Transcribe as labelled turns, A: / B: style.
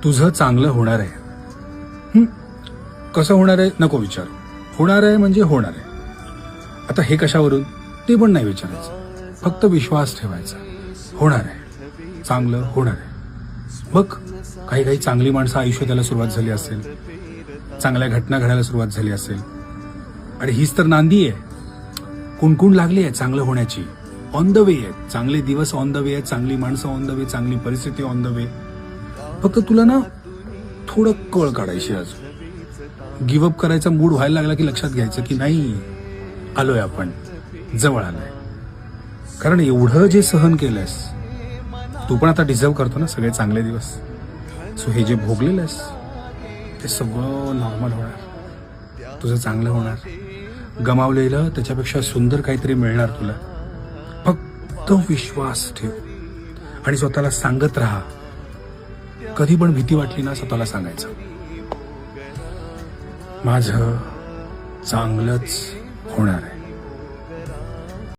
A: तुझं चांगलं होणार आहे. कसं होणार आहे नको विचारू. होणार आहे म्हणजे होणार आहे. आता हे कशावरून ते पण नाही विचारायचं, फक्त विश्वास ठेवायचा. होणार आहे, चांगलं होणार आहे. बघ, काही काही चांगली माणसं आयुष्य त्याला सुरुवात झाली असेल, चांगल्या घटना घडायला सुरुवात झाली असेल, आणि हीच तर नांदी आहे. कुणकुण लागली आहे चांगलं होण्याची. ऑन द वे आहे, चांगले दिवस ऑन द वे आहे, चांगली माणसं ऑन द वे, चांगली परिस्थिती ऑन द वे. फक्त तुला ना थोडं कळ काढायची. अजून गिव्हअप करायचा मूड व्हायला लागला की लक्षात घ्यायचं की नाही, आलोय आपण, जवळ आलोय. कारण एवढं जे सहन केलंयस तू पण आता डिझर्व करतो ना सगळे चांगले दिवस. सो हे जे भोगलेलंस ते सगळं नॉर्मल होणार, तुझं चांगलं होणार. गमावलेलं त्याच्यापेक्षा सुंदर काहीतरी मिळणार तुला. फक्त विश्वास ठेव आणि स्वतःला सांगत राहा. कधी पण भीती वाटली ना स्वतःला सांगायचं, माझं चांगलंच होणार आहे.